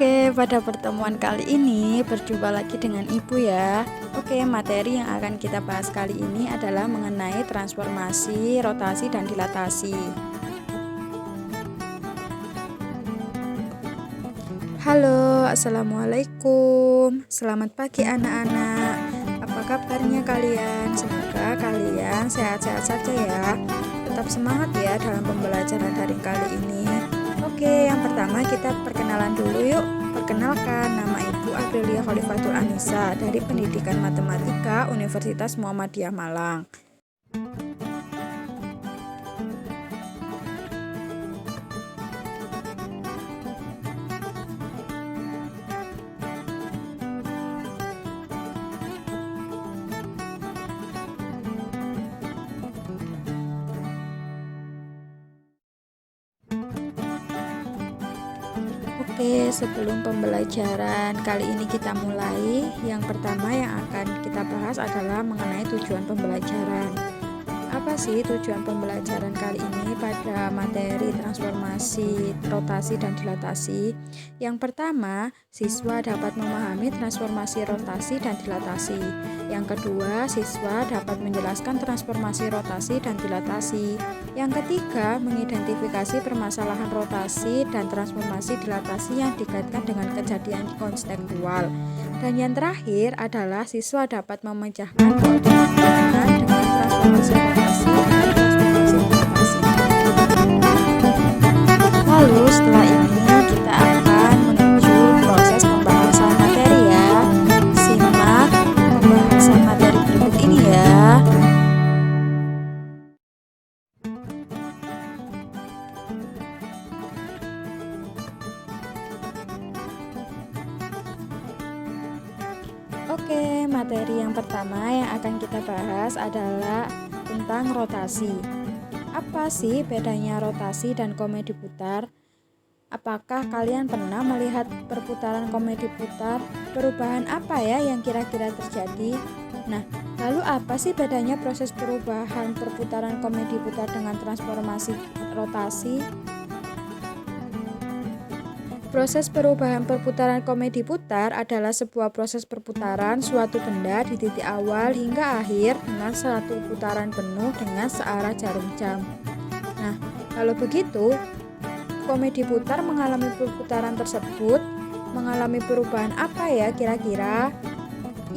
Oke, pada pertemuan kali ini berjumpa lagi dengan Ibu ya. Oke, materi yang akan kita bahas kali ini adalah mengenai transformasi, rotasi, dan dilatasi. Halo, Assalamualaikum. Selamat pagi anak-anak. Apa kabarnya kalian? Semoga kalian sehat-sehat saja ya. Tetap semangat ya dalam pembelajaran daring kali ini. Oke, yang pertama kita perkenalan dulu yuk. Perkenalkan, nama Ibu Aprilia Khalifatul Anissa dari Pendidikan Matematika Universitas Muhammadiyah Malang. Oke, sebelum pembelajaran kali ini kita mulai, yang pertama yang akan kita bahas adalah mengenai tujuan pembelajaran. Apa sih tujuan pembelajaran kali ini pada materi transformasi, rotasi, dan dilatasi? Yang pertama, siswa dapat memahami transformasi rotasi dan dilatasi. Yang kedua, siswa dapat menjelaskan transformasi rotasi dan dilatasi. Yang ketiga, mengidentifikasi permasalahan rotasi dan transformasi dilatasi yang dikaitkan dengan kejadian konstekstual. Dan yang terakhir adalah siswa dapat memecahkan koordinat dengan transformasi rotasi dan transformasi dilatasi. Lalu setelah ini kita akan menuju proses pembahasan materi ya. Simak pembahasan materi berikut ini ya. Oke, materi yang pertama yang akan kita bahas adalah tentang rotasi. Apa sih bedanya rotasi dan komedi putar? Apakah kalian pernah melihat perputaran komedi putar? Perubahan apa ya yang kira-kira terjadi? Nah, lalu apa sih bedanya proses perubahan perputaran komedi putar dengan transformasi rotasi? Proses perubahan perputaran komedi putar adalah sebuah proses perputaran suatu benda di titik awal hingga akhir dengan satu putaran penuh dengan searah jarum jam. Nah, kalau begitu, komedi putar mengalami perputaran tersebut mengalami perubahan apa ya kira-kira?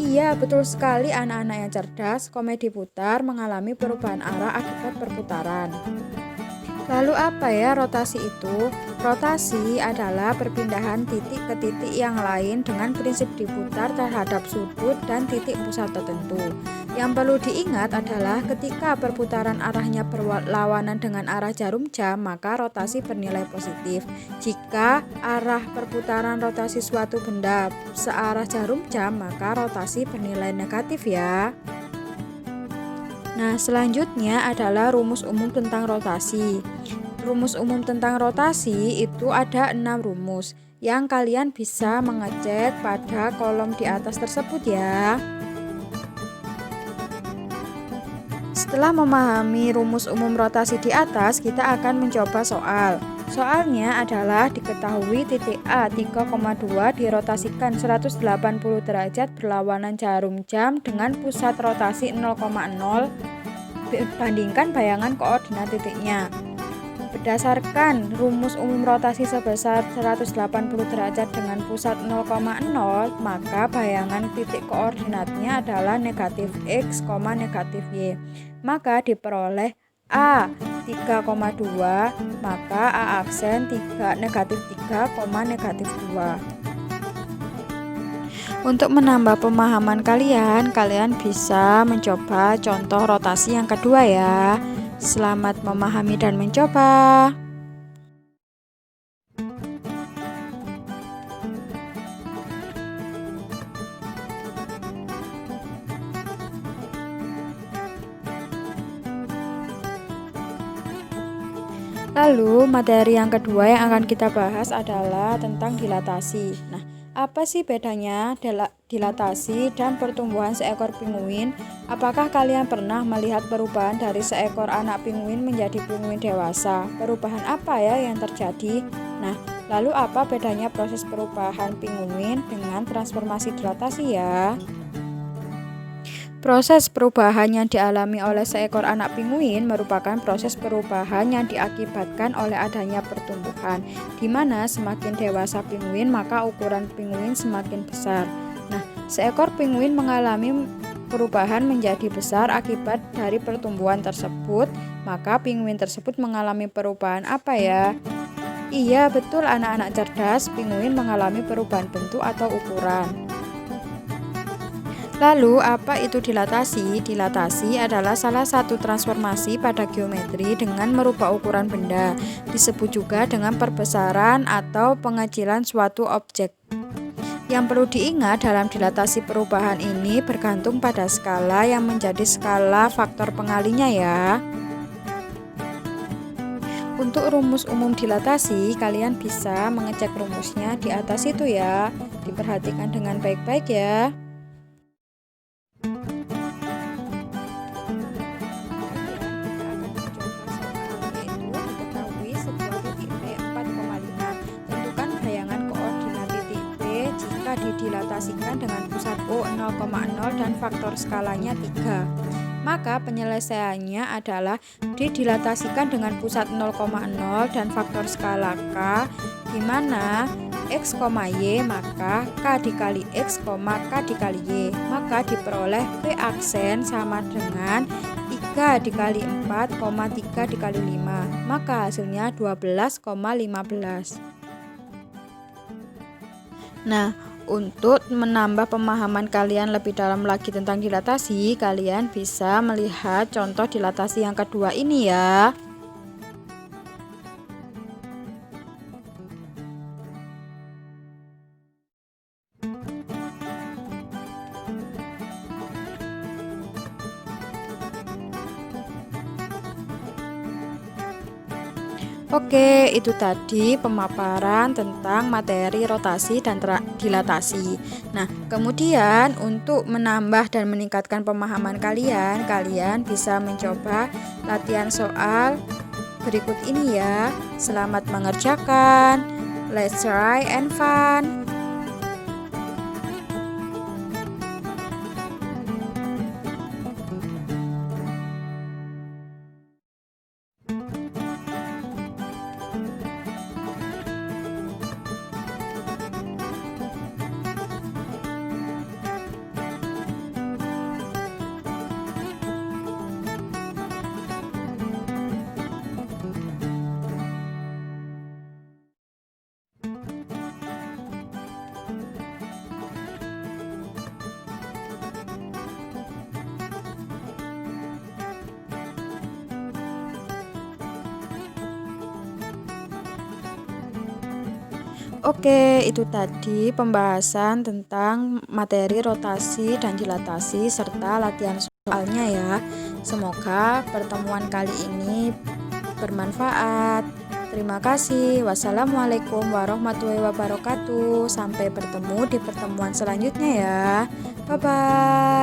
Iya, betul sekali anak-anak yang cerdas, komedi putar mengalami perubahan arah akibat perputaran. Lalu apa ya rotasi itu? Rotasi adalah perpindahan titik ke titik yang lain dengan prinsip diputar terhadap sudut dan titik pusat tertentu. Yang perlu diingat adalah ketika perputaran arahnya berlawanan dengan arah jarum jam, maka rotasi bernilai positif. Jika arah perputaran rotasi suatu benda searah jarum jam, maka rotasi bernilai negatif ya. Nah, selanjutnya adalah rumus umum tentang rotasi. Rumus umum tentang rotasi itu ada 6 rumus yang kalian bisa mengecek pada kolom di atas tersebut ya. Setelah memahami rumus umum rotasi di atas, kita akan mencoba soal. Soalnya adalah diketahui titik A 3,2 dirotasikan 180 derajat berlawanan jarum jam dengan pusat rotasi 0,0 bandingkan bayangan koordinat titiknya. Berdasarkan rumus umum rotasi sebesar 180 derajat dengan pusat 0,0, maka bayangan titik koordinatnya adalah negatif X, negatif Y. Maka diperoleh A 3,2, maka A aksen negatif 3, negatif 2. Untuk menambah pemahaman kalian bisa mencoba contoh rotasi yang kedua ya. Selamat memahami dan mencoba. Lalu materi yang kedua yang akan kita bahas adalah tentang dilatasi. Nah, apa sih bedanya dilatasi dan pertumbuhan seekor pinguin? Apakah kalian pernah melihat perubahan dari seekor anak pinguin menjadi pinguin dewasa? Perubahan apa ya yang terjadi? Nah, Lalu apa bedanya proses perubahan pinguin dengan transformasi dilatasi ya? Proses perubahan yang dialami oleh seekor anak pinguin merupakan proses perubahan yang diakibatkan oleh adanya pertumbuhan, di mana semakin dewasa pinguin maka ukuran pinguin semakin besar. Nah, seekor pinguin mengalami perubahan menjadi besar akibat dari pertumbuhan tersebut, maka pinguin tersebut mengalami perubahan apa ya? Iya, betul anak-anak cerdas, pinguin mengalami perubahan bentuk atau ukuran. Lalu, apa itu dilatasi? Dilatasi adalah salah satu transformasi pada geometri dengan merubah ukuran benda. Disebut juga dengan perbesaran atau pengecilan suatu objek. Yang perlu diingat dalam dilatasi perubahan ini bergantung pada skala yang menjadi skala faktor pengalinya ya. Untuk rumus umum dilatasi, kalian bisa mengecek rumusnya di atas itu ya. Diperhatikan dengan baik-baik ya. Didilatasikan dengan pusat O 0,0 dan faktor skalanya 3. Maka penyelesaiannya adalah didilatasikan dengan pusat 0,0 dan faktor skala K, di mana X, Y maka K dikali X, K dikali Y. Maka diperoleh P aksen sama dengan 3 dikali 4, 3 dikali 5. Maka hasilnya 12,15. Nah, untuk menambah pemahaman kalian lebih dalam lagi tentang dilatasi, kalian bisa melihat contoh dilatasi yang kedua ini ya. Oke, itu tadi pemaparan tentang materi rotasi dan dilatasi. Nah, kemudian untuk menambah dan meningkatkan pemahaman kalian, kalian bisa mencoba latihan soal berikut ini ya. Selamat mengerjakan. Let's try and fun. Oke, itu tadi pembahasan tentang materi rotasi dan dilatasi serta latihan soalnya ya. Semoga pertemuan kali ini bermanfaat. Terima kasih. Wassalamualaikum warahmatullahi wabarakatuh. Sampai bertemu di pertemuan selanjutnya ya. Bye-bye.